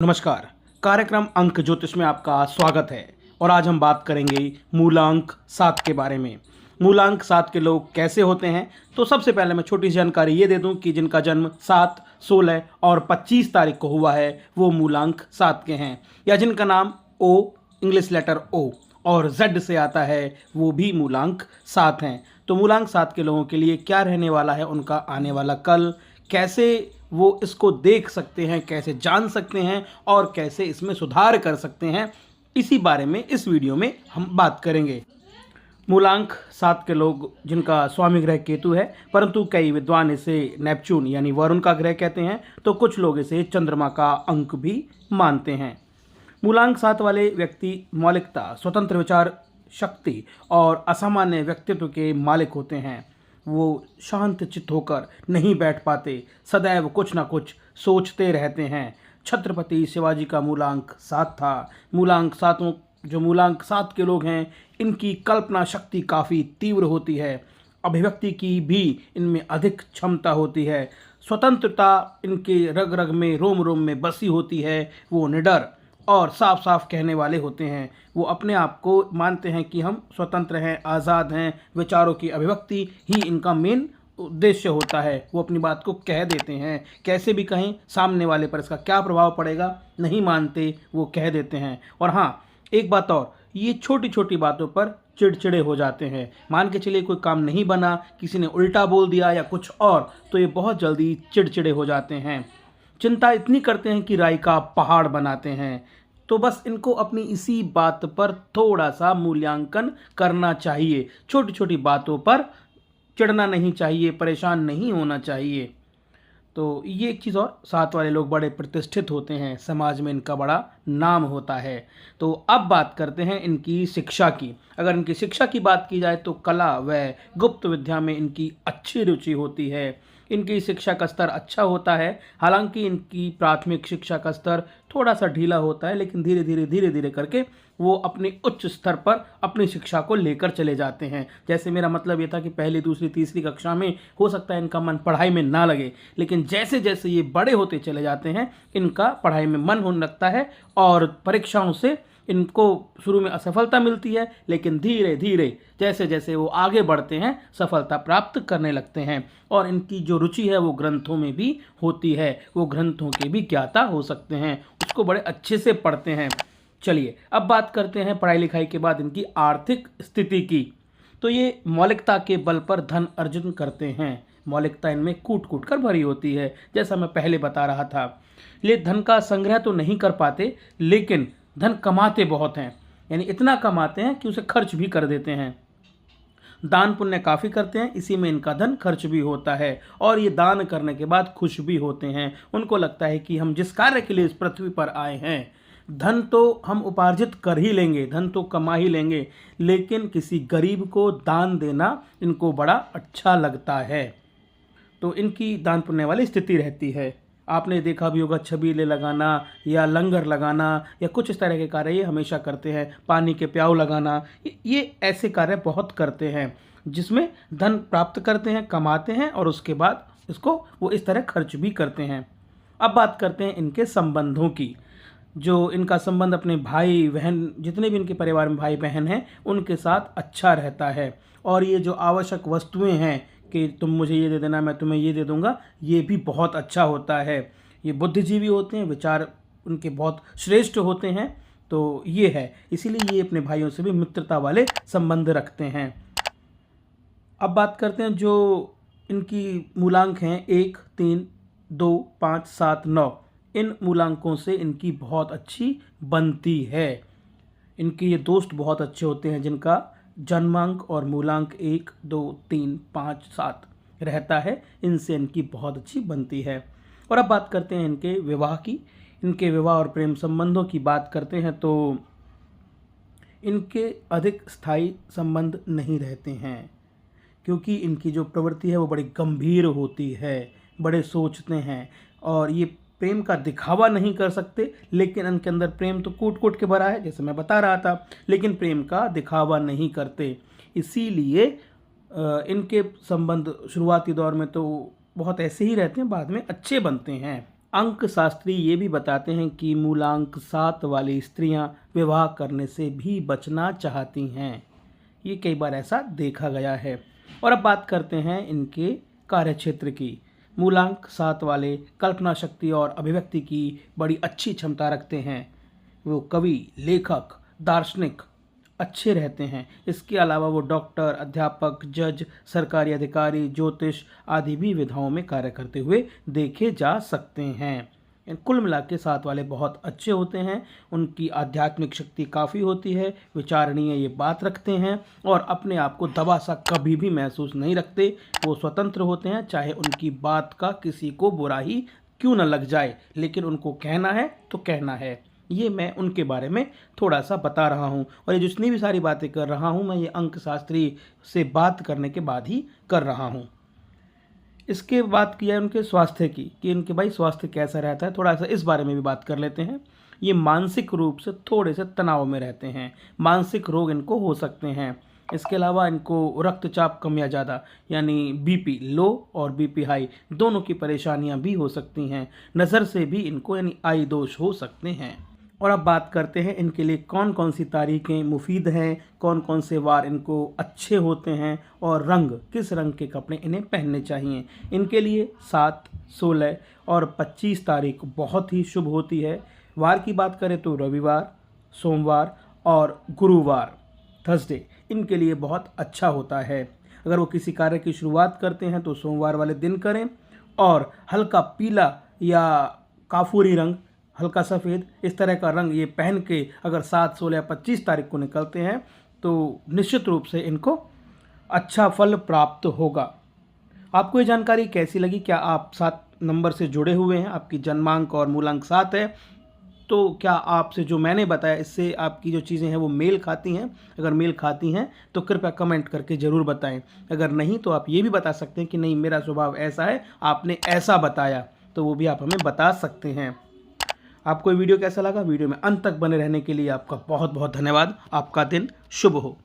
नमस्कार। कार्यक्रम अंक ज्योतिष में आपका स्वागत है और आज हम बात करेंगे मूलांक 7 के बारे में। मूलांक 7 के लोग कैसे होते हैं, तो सबसे पहले मैं छोटी सी जानकारी ये दे दूं कि जिनका जन्म 7, 16 और 25 तारीख को हुआ है वो मूलांक 7 के हैं, या जिनका नाम ओ, इंग्लिश लेटर ओ और जेड से आता है वो भी मूलांक 7 हैं। तो मूलांक 7 के लोगों के लिए क्या रहने वाला है उनका आने वाला कल, कैसे वो इसको देख सकते हैं, कैसे जान सकते हैं और कैसे इसमें सुधार कर सकते हैं, इसी बारे में इस वीडियो में हम बात करेंगे। मूलांक 7 के लोग जिनका स्वामी ग्रह केतु है, परंतु कई विद्वान इसे नेपच्यून यानी वरुण का ग्रह कहते हैं, तो कुछ लोग इसे चंद्रमा का अंक भी मानते हैं। मूलांक 7 वाले व्यक्ति मौलिकता, स्वतंत्र विचार शक्ति और असामान्य व्यक्तित्व के मालिक होते हैं। वो शांत चित्त होकर नहीं बैठ पाते, सदैव कुछ ना कुछ सोचते रहते हैं। छत्रपति शिवाजी का मूलांक 7 था। मूलांक 7 के लोग हैं, इनकी कल्पना शक्ति काफ़ी तीव्र होती है, अभिव्यक्ति की भी इनमें अधिक क्षमता होती है, स्वतंत्रता इनके रग रग में, रोम रोम में बसी होती है। वो निडर और साफ साफ कहने वाले होते हैं। वो अपने आप को मानते हैं कि हम स्वतंत्र हैं, आज़ाद हैं, विचारों की अभिव्यक्ति ही इनका मेन उद्देश्य होता है। वो अपनी बात को कह देते हैं, कैसे भी कहें, सामने वाले पर इसका क्या प्रभाव पड़ेगा नहीं मानते, वो कह देते हैं। और हाँ, एक बात और, ये छोटी छोटी बातों पर चिड़चिड़े हो जाते हैं। मान के चलिए कोई काम नहीं बना, किसी ने उल्टा बोल दिया या कुछ और, तो ये बहुत जल्दी चिड़चिड़े हो जाते हैं। चिंता इतनी करते हैं कि राई का पहाड़ बनाते हैं। तो बस इनको अपनी इसी बात पर थोड़ा सा मूल्यांकन करना चाहिए। छोटी छोटी बातों पर चिढ़ना नहीं चाहिए, परेशान नहीं होना चाहिए। तो ये एक चीज़ और, 7 वाले लोग बड़े प्रतिष्ठित होते हैं, समाज में इनका बड़ा नाम होता है। तो अब बात करते हैं इनकी शिक्षा की। अगर इनकी शिक्षा की बात की जाए तो कला व गुप्त विद्या में इनकी अच्छी रुचि होती है। इनकी शिक्षा का स्तर अच्छा होता है। हालांकि इनकी प्राथमिक शिक्षा का स्तर थोड़ा सा ढीला होता है, लेकिन धीरे धीरे करके वो अपने उच्च स्तर पर अपनी शिक्षा को लेकर चले जाते हैं। जैसे मेरा मतलब ये था कि पहली, दूसरी, तीसरी कक्षा में हो सकता है इनका मन पढ़ाई में ना लगे, लेकिन जैसे जैसे ये बड़े होते चले जाते हैं इनका पढ़ाई में मन होने लगता है और परीक्षाओं से इनको शुरू में असफलता मिलती है, लेकिन धीरे धीरे जैसे जैसे वो आगे बढ़ते हैं सफलता प्राप्त करने लगते हैं। और इनकी जो रुचि है वो ग्रंथों में भी होती है, वो ग्रंथों के भी ज्ञाता हो सकते हैं, उसको बड़े अच्छे से पढ़ते हैं। चलिए अब बात करते हैं पढ़ाई लिखाई के बाद इनकी आर्थिक स्थिति की। तो ये मौलिकता के बल पर धन अर्जन करते हैं। मौलिकता इनमें कूट कूट कर भरी होती है, जैसा मैं पहले बता रहा था। ये धन का संग्रह तो नहीं कर पाते, लेकिन धन कमाते बहुत हैं, यानी इतना कमाते हैं कि उसे खर्च भी कर देते हैं। दान पुण्य काफ़ी करते हैं, इसी में इनका धन खर्च भी होता है। और ये दान करने के बाद खुश भी होते हैं। उनको लगता है कि हम जिस कार्य के लिए इस पृथ्वी पर आए हैं, धन तो हम उपार्जित कर ही लेंगे, धन तो कमा ही लेंगे, लेकिन किसी गरीब को दान देना इनको बड़ा अच्छा लगता है। तो इनकी दान पुण्य वाली स्थिति रहती है। आपने देखा भी होगा, छबीले लगाना या लंगर लगाना या कुछ इस तरह के कार्य ये हमेशा करते हैं। पानी के प्याऊ लगाना, ये ऐसे कार्य बहुत करते हैं जिसमें धन प्राप्त करते हैं, कमाते हैं और उसके बाद इसको वो इस तरह खर्च भी करते हैं। अब बात करते हैं इनके संबंधों की। जो इनका संबंध अपने भाई बहन, जितने भी इनके परिवार में भाई बहन हैं, उनके साथ अच्छा रहता है। और ये जो आवश्यक वस्तुएं हैं कि तुम मुझे ये दे देना, मैं तुम्हें ये दे दूंगा, ये भी बहुत अच्छा होता है। ये बुद्धिजीवी होते हैं, विचार उनके बहुत श्रेष्ठ होते हैं। तो ये है, इसीलिए ये अपने भाइयों से भी मित्रता वाले संबंध रखते हैं। अब बात करते हैं जो इनकी मूलांक हैं 1, 3, 2, 5, 7, 9। इन मूलांकों से इनकी बहुत अच्छी बनती है। इनके ये दोस्त बहुत अच्छे होते हैं जिनका जन्मांक और मूलांक 1, 2, 3, 5, 7 रहता है। इनसे इनकी बहुत अच्छी बनती है। और अब बात करते हैं इनके विवाह की। इनके विवाह और प्रेम संबंधों की बात करते हैं तो इनके अधिक स्थायी संबंध नहीं रहते हैं, क्योंकि इनकी जो प्रवृत्ति है वो बड़ी गंभीर होती है, बड़े सोचते हैं। और ये प्रेम का दिखावा नहीं कर सकते, लेकिन इनके अंदर प्रेम तो कूट कूट के भरा है, जैसे मैं बता रहा था, लेकिन प्रेम का दिखावा नहीं करते। इसीलिए इनके संबंध शुरुआती दौर में तो बहुत ऐसे ही रहते हैं, बाद में अच्छे बनते हैं। अंक शास्त्री ये भी बताते हैं कि मूलांक 7 वाली स्त्रियां विवाह करने से भी बचना चाहती हैं। ये कई बार ऐसा देखा गया है। और अब बात करते हैं इनके कार्यक्षेत्र की। मूलांक 7 वाले कल्पना शक्ति और अभिव्यक्ति की बड़ी अच्छी क्षमता रखते हैं। वो कवि, लेखक, दार्शनिक अच्छे रहते हैं। इसके अलावा वो डॉक्टर, अध्यापक, जज, सरकारी अधिकारी, ज्योतिष आदि भी विधाओं में कार्य करते हुए देखे जा सकते हैं। कुल मिला के 7 वाले बहुत अच्छे होते हैं। उनकी आध्यात्मिक शक्ति काफ़ी होती है, विचारणीय ये बात रखते हैं और अपने आप को दबा सा कभी भी महसूस नहीं रखते। वो स्वतंत्र होते हैं, चाहे उनकी बात का किसी को बुरा ही क्यों न लग जाए, लेकिन उनको कहना है तो कहना है। ये मैं उनके बारे में थोड़ा सा बता रहा हूँ और ये जितनी भी सारी बातें कर रहा हूँ मैं ये अंक शास्त्री से बात करने के बाद ही कर रहा हूँ। इसके बात किया है उनके स्वास्थ्य की कि इनके भाई स्वास्थ्य कैसा रहता है, थोड़ा सा इस बारे में भी बात कर लेते हैं। ये मानसिक रूप से थोड़े से तनाव में रहते हैं, मानसिक रोग इनको हो सकते हैं। इसके अलावा इनको रक्तचाप कम या ज़्यादा यानी बीपी लो और बीपी हाई दोनों की परेशानियां भी हो सकती हैं। नज़र से भी इनको यानी आई दोष हो सकते हैं। और अब बात करते हैं इनके लिए कौन कौन सी तारीखें मुफीद हैं, कौन कौन से वार इनको अच्छे होते हैं और रंग, किस रंग के कपड़े इन्हें पहनने चाहिए। इनके लिए 7, 16 और 25 तारीख बहुत ही शुभ होती है। वार की बात करें तो रविवार, सोमवार और गुरुवार, थर्सडे इनके लिए बहुत अच्छा होता है। अगर वो किसी कार्य की शुरुआत करते हैं तो सोमवार वाले दिन करें और हल्का पीला या काफूरी रंग, हल्का सफ़ेद इस तरह का रंग ये पहन के अगर 7, 16 या 25 तारीख को निकलते हैं तो निश्चित रूप से इनको अच्छा फल प्राप्त होगा। आपको ये जानकारी कैसी लगी? क्या आप 7 नंबर से जुड़े हुए हैं? आपकी जन्मांक और मूलांक 7 है तो क्या आपसे जो मैंने बताया इससे आपकी जो चीज़ें हैं वो मेल खाती हैं? अगर मेल खाती हैं तो कृपया कमेंट करके ज़रूर बताएं। अगर नहीं तो आप ये भी बता सकते हैं कि नहीं मेरा स्वभाव ऐसा है, आपने ऐसा बताया, तो वो भी आप हमें बता सकते हैं। आपको ये वीडियो कैसा लगा? वीडियो में अंत तक बने रहने के लिए आपका बहुत बहुत धन्यवाद। आपका दिन शुभ हो।